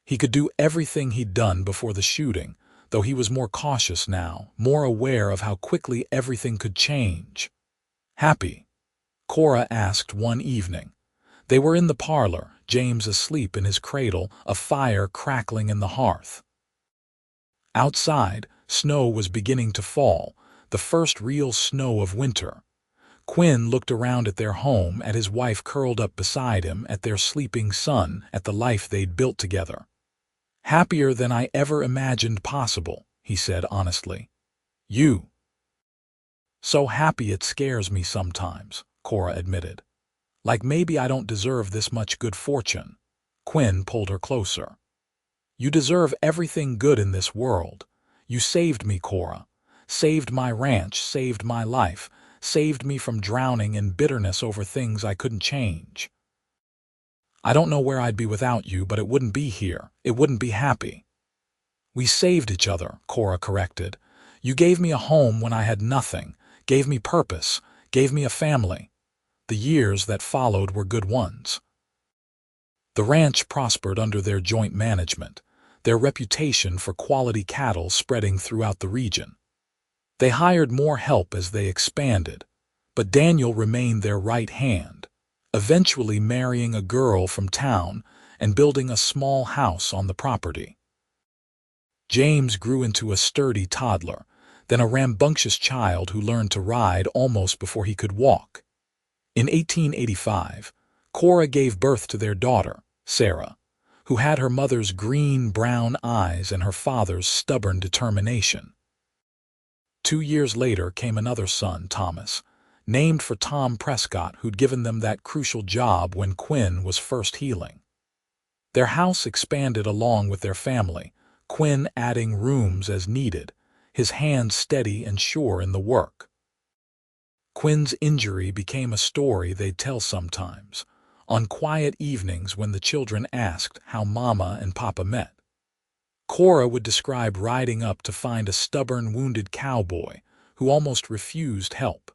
He could do everything he'd done before the shooting, though he was more cautious now, more aware of how quickly everything could change. "Happy?" Cora asked one evening. They were in the parlor, James asleep in his cradle, a fire crackling in the hearth. Outside, snow was beginning to fall, the first real snow of winter. Quinn looked around at their home, at his wife curled up beside him, at their sleeping son, at the life they'd built together. "Happier than I ever imagined possible," he said honestly. "You?" "So happy it scares me sometimes," Cora admitted. "Like maybe I don't deserve this much good fortune." Quinn pulled her closer. "You deserve everything good in this world. You saved me, Cora. Saved my ranch, saved my life, saved me from drowning in bitterness over things I couldn't change. I don't know where I'd be without you, but it wouldn't be here. It wouldn't be happy." "We saved each other," Cora corrected. "You gave me a home when I had nothing, gave me purpose, gave me a family. The years that followed were good ones." The ranch prospered under their joint management, their reputation for quality cattle spreading throughout the region. They hired more help as they expanded, but Daniel remained their right hand, eventually marrying a girl from town and building a small house on the property. James grew into a sturdy toddler, then a rambunctious child who learned to ride almost before he could walk. In 1885, Cora gave birth to their daughter, Sarah, who had her mother's green-brown eyes and her father's stubborn determination. 2 years later came another son, Thomas, named for Tom Prescott, who'd given them that crucial job when Quinn was first healing. Their house expanded along with their family, Quinn adding rooms as needed, his hands steady and sure in the work. Quinn's injury became a story they'd tell sometimes, on quiet evenings when the children asked how Mama and Papa met. Cora would describe riding up to find a stubborn, wounded cowboy who almost refused help.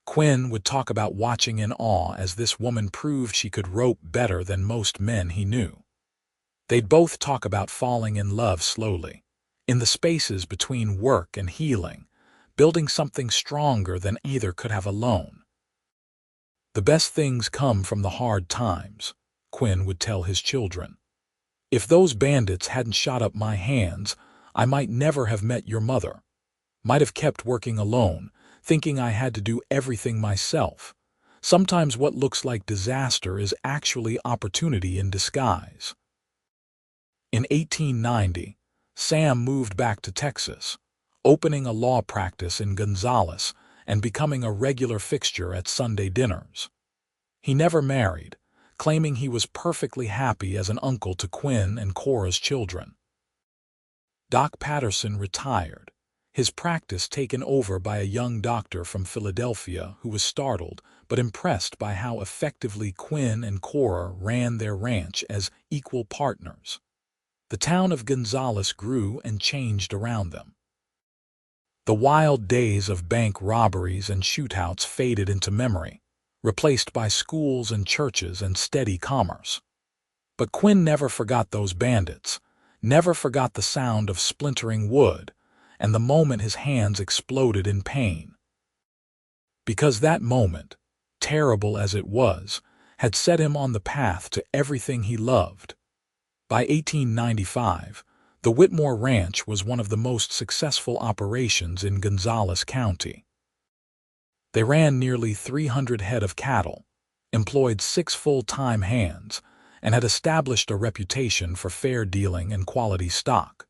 Quinn would talk about watching in awe as this woman proved she could rope better than most men he knew. They'd both talk about falling in love slowly, in the spaces between work and healing, building something stronger than either could have alone. "The best things come from the hard times," Quinn would tell his children. "If those bandits hadn't shot up my hands, I might never have met your mother. Might have kept working alone, thinking I had to do everything myself. Sometimes what looks like disaster is actually opportunity in disguise." In 1890, Sam moved back to Texas, opening a law practice in Gonzales and becoming a regular fixture at Sunday dinners. He never married, claiming he was perfectly happy as an uncle to Quinn and Cora's children. Doc Patterson retired, his practice taken over by a young doctor from Philadelphia who was startled but impressed by how effectively Quinn and Cora ran their ranch as equal partners. The town of Gonzales grew and changed around them. The wild days of bank robberies and shootouts faded into memory, replaced by schools and churches and steady commerce. But Quinn never forgot those bandits, never forgot the sound of splintering wood, and the moment his hands exploded in pain. Because that moment, terrible as it was, had set him on the path to everything he loved. By 1895, the Whitmore Ranch was one of the most successful operations in Gonzales County. They ran nearly 300 head of cattle, employed 6 full-time hands, and had established a reputation for fair dealing and quality stock.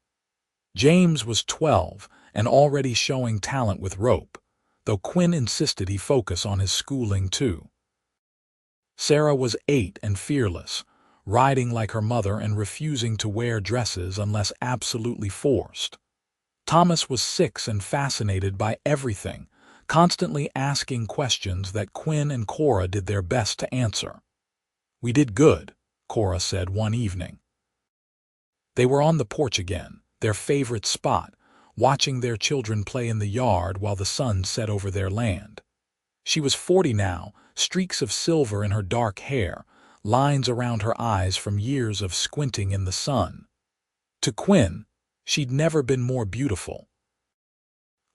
James was 12 and already showing talent with rope, though Quinn insisted he focus on his schooling too. Sarah was 8 and fearless, riding like her mother and refusing to wear dresses unless absolutely forced. Thomas was 6 and fascinated by everything, constantly asking questions that Quinn and Cora did their best to answer. "We did good," Cora said one evening. They were on the porch again, their favorite spot, watching their children play in the yard while the sun set over their land. She was 40 now, streaks of silver in her dark hair, lines around her eyes from years of squinting in the sun. To Quinn, she'd never been more beautiful.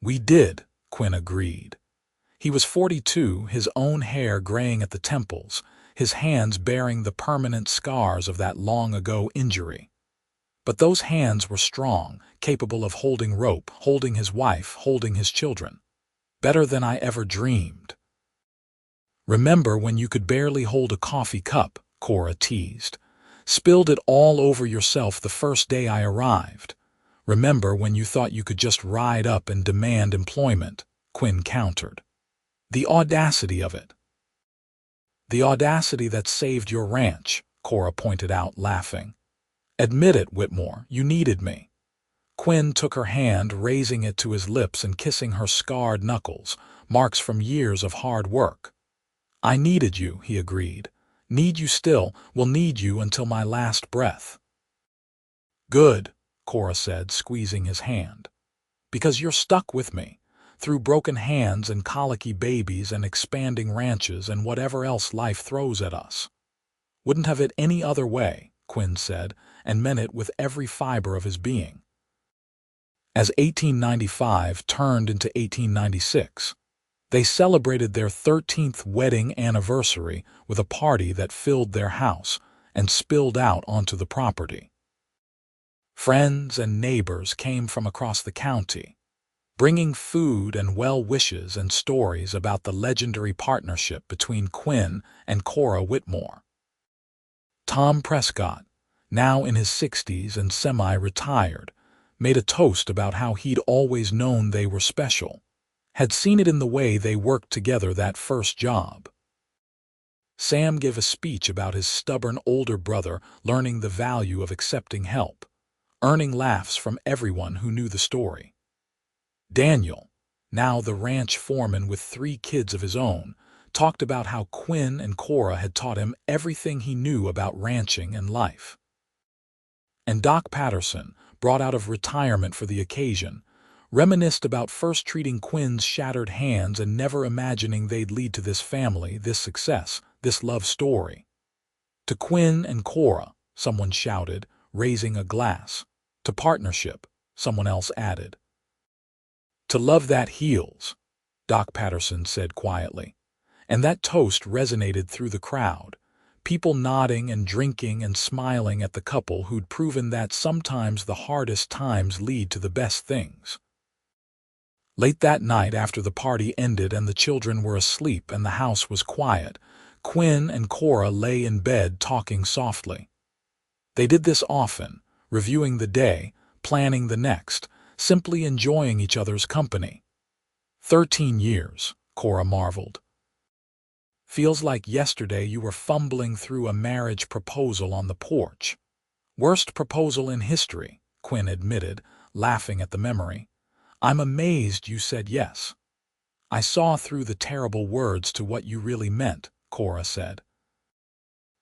"We did," Quinn agreed. He was 42, his own hair graying at the temples, his hands bearing the permanent scars of that long-ago injury. But those hands were strong, capable of holding rope, holding his wife, holding his children. Better than I ever dreamed. "Remember when you could barely hold a coffee cup," Cora teased. "Spilled it all over yourself the first day I arrived. Remember when you thought you could just ride up and demand employment," Quinn countered. "The audacity of it." "The audacity that saved your ranch," Cora pointed out, laughing. "Admit it, Whitmore, you needed me." Quinn took her hand, raising it to his lips and kissing her scarred knuckles, marks from years of hard work. "I needed you," he agreed. "Need you still, will need you until my last breath." "Good," Cora said, squeezing his hand. "Because you're stuck with me, through broken hands and colicky babies and expanding ranches and whatever else life throws at us." "Wouldn't have it any other way," Quinn said, and meant it with every fiber of his being. As 1895 turned into 1896, they celebrated their 13th wedding anniversary with a party that filled their house and spilled out onto the property. Friends and neighbors came from across the county, bringing food and well wishes and stories about the legendary partnership between Quinn and Cora Whitmore. Tom Prescott, now in his 60s and semi-retired, made a toast about how he'd always known they were special, had seen it in the way they worked together that first job. Sam gave a speech about his stubborn older brother learning the value of accepting help, earning laughs from everyone who knew the story. Daniel, now the ranch foreman with 3 kids of his own, talked about how Quinn and Cora had taught him everything he knew about ranching and life. And Doc Patterson, brought out of retirement for the occasion, reminisced about first treating Quinn's shattered hands and never imagining they'd lead to this family, this success, this love story. "To Quinn and Cora," someone shouted, raising a glass. "To partnership," someone else added. "To love that heals," Doc Patterson said quietly. And that toast resonated through the crowd, people nodding and drinking and smiling at the couple who'd proven that sometimes the hardest times lead to the best things. Late that night, after the party ended and the children were asleep and the house was quiet, Quinn and Cora lay in bed talking softly. They did this often, reviewing the day, planning the next, simply enjoying each other's company. 13 years, Cora marveled. "Feels like yesterday you were fumbling through a marriage proposal on the porch." "Worst proposal in history," Quinn admitted, laughing at the memory. "I'm amazed you said yes." "I saw through the terrible words to what you really meant," Cora said.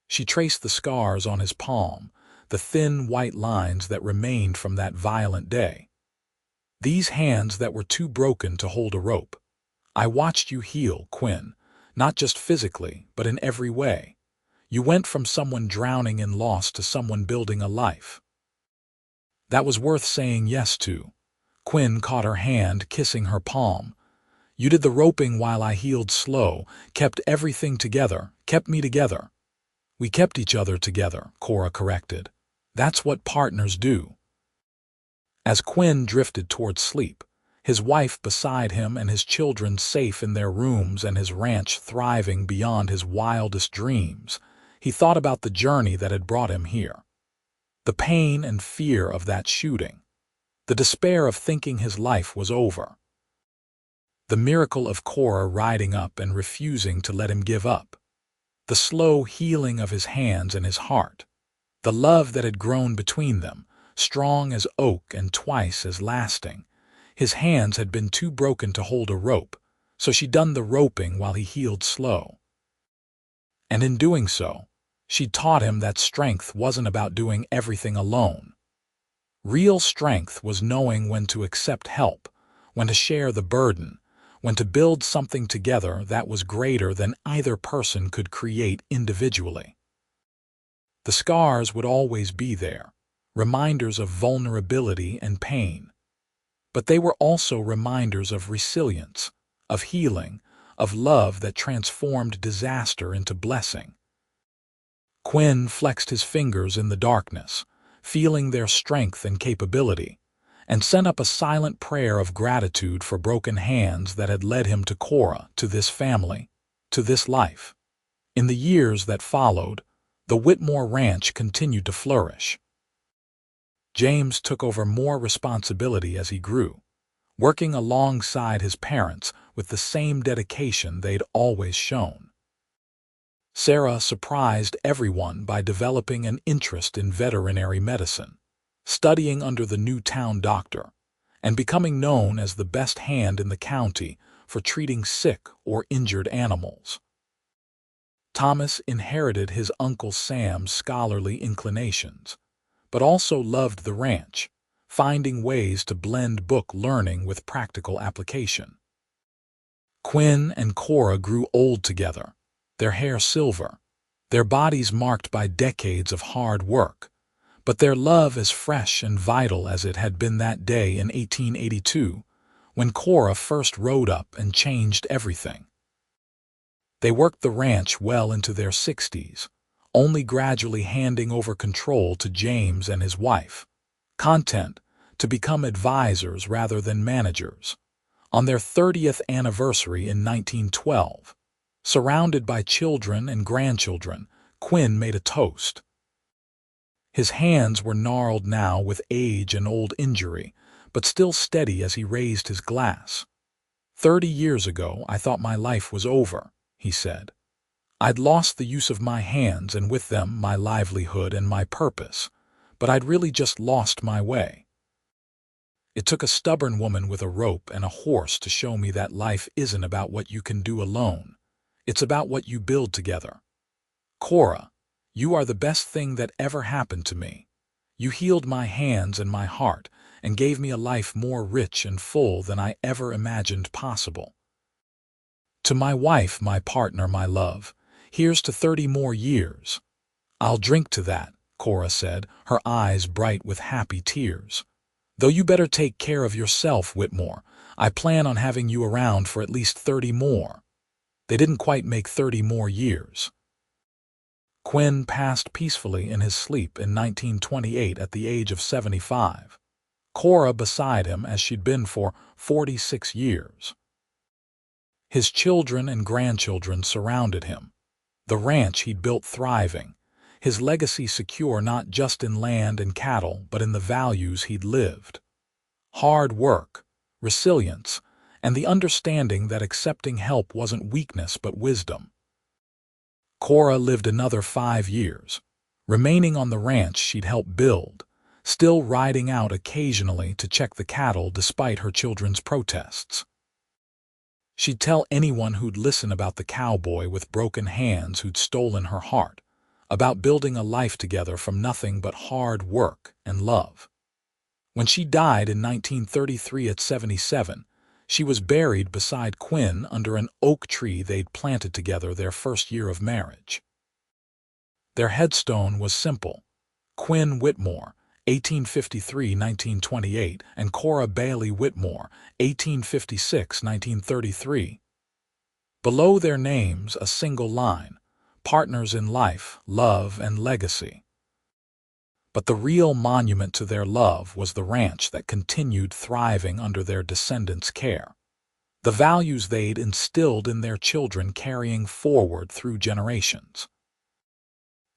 She traced the scars on his palm, the thin white lines that remained from that violent day. "These hands that were too broken to hold a rope. I watched you heal, Quinn. Not just physically, but in every way. You went from someone drowning in loss to someone building a life." "That was worth saying yes to." Quinn caught her hand, kissing her palm. "You did the roping while I healed slow, kept everything together, kept me together. "We kept each other together," Cora corrected. "That's what partners do." As Quinn drifted toward sleep, his wife beside him and his children safe in their rooms and his ranch thriving beyond his wildest dreams, he thought about the journey that had brought him here. The pain and fear of that shooting, the despair of thinking his life was over, the miracle of Cora riding up and refusing to let him give up, the slow healing of his hands and his heart, the love that had grown between them, strong as oak and twice as lasting. His hands had been too broken to hold a rope, so she'd done the roping while he healed slow. And in doing so, she taught him that strength wasn't about doing everything alone. Real strength was knowing when to accept help, when to share the burden, when to build something together that was greater than either person could create individually. The scars would always be there, reminders of vulnerability and pain. But they were also reminders of resilience, of healing, of love that transformed disaster into blessing. Quinn flexed his fingers in the darkness, feeling their strength and capability, and sent up a silent prayer of gratitude for broken hands that had led him to Cora, to this family, to this life. In the years that followed, the Whitmore ranch continued to flourish. James took over more responsibility as he grew, working alongside his parents with the same dedication they'd always shown. Sarah surprised everyone by developing an interest in veterinary medicine, studying under the new town doctor, and becoming known as the best hand in the county for treating sick or injured animals. Thomas inherited his Uncle Sam's scholarly inclinations, but also loved the ranch, finding ways to blend book learning with practical application. Quinn and Cora grew old together, their hair silver, their bodies marked by decades of hard work, but their love as fresh and vital as it had been that day in 1882, when Cora first rode up and changed everything. They worked the ranch well into their 60s, only gradually handing over control to James and his wife, content to become advisors rather than managers. On their 30th anniversary in 1912, surrounded by children and grandchildren, Quinn made a toast. His hands were gnarled now with age and old injury, but still steady as he raised his glass. 30 years ago, I thought my life was over, he said. I'd lost the use of my hands and with them my livelihood and my purpose, but I'd really just lost my way. It took a stubborn woman with a rope and a horse to show me that life isn't about what you can do alone. It's about what you build together. Cora, you are the best thing that ever happened to me. You healed my hands and my heart and gave me a life more rich and full than I ever imagined possible. To my wife, my partner, my love, here's to 30 more years. I'll drink to that, Cora said, her eyes bright with happy tears. Though you better take care of yourself, Whitmore. I plan on having you around for at least 30 more. They didn't quite make 30 more years. Quinn passed peacefully in his sleep in 1928 at the age of 75. Cora beside him as she'd been for 46 years. His children and grandchildren surrounded him, the ranch he'd built thriving, his legacy secure not just in land and cattle but in the values he'd lived. Hard work, resilience, and the understanding that accepting help wasn't weakness but wisdom. Cora lived another 5 years, remaining on the ranch she'd helped build, still riding out occasionally to check the cattle despite her children's protests. She'd tell anyone who'd listen about the cowboy with broken hands who'd stolen her heart, about building a life together from nothing but hard work and love. When she died in 1933 at 77, she was buried beside Quinn under an oak tree they'd planted together their first year of marriage. Their headstone was simple: Quinn Whitmore, 1853–1928, and Cora Bailey Whitmore, 1856–1933. Below their names, a single line: partners in life, love, and legacy. But the real monument to their love was the ranch that continued thriving under their descendants' care. The values they'd instilled in their children carrying forward through generations.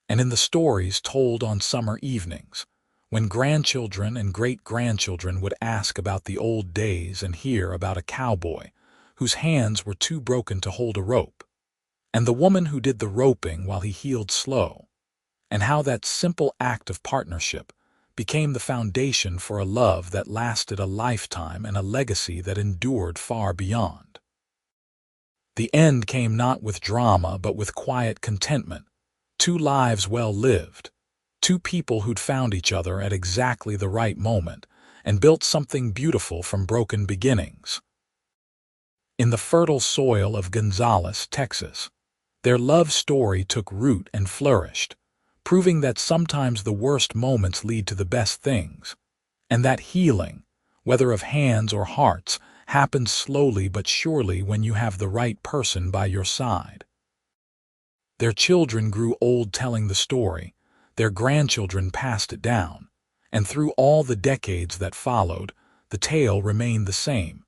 And in the stories told on summer evenings, when grandchildren and great-grandchildren would ask about the old days and hear about a cowboy whose hands were too broken to hold a rope, and the woman who did the roping while he healed slow, and how that simple act of partnership became the foundation for a love that lasted a lifetime and a legacy that endured far beyond. The end came not with drama but with quiet contentment, 2 lives well lived, 2 people who'd found each other at exactly the right moment and built something beautiful from broken beginnings. In the fertile soil of Gonzales, Texas, their love story took root and flourished, proving that sometimes the worst moments lead to the best things, and that healing, whether of hands or hearts, happens slowly but surely when you have the right person by your side. Their children grew old telling the story, their grandchildren passed it down, and through all the decades that followed, the tale remained the same.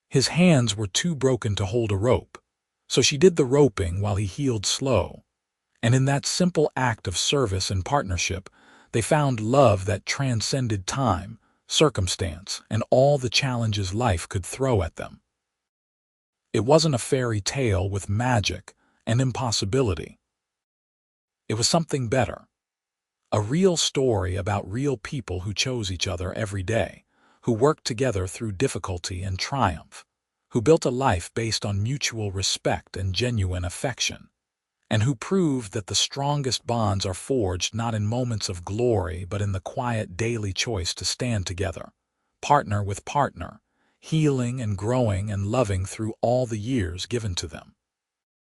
His hands were too broken to hold a rope, so she did the roping while he healed slow. And in that simple act of service and partnership, they found love that transcended time, circumstance, and all the challenges life could throw at them. It wasn't a fairy tale with magic and impossibility. It was something better. A real story about real people who chose each other every day, who worked together through difficulty and triumph, who built a life based on mutual respect and genuine affection, and who proved that the strongest bonds are forged not in moments of glory but in the quiet daily choice to stand together, partner with partner, healing and growing and loving through all the years given to them.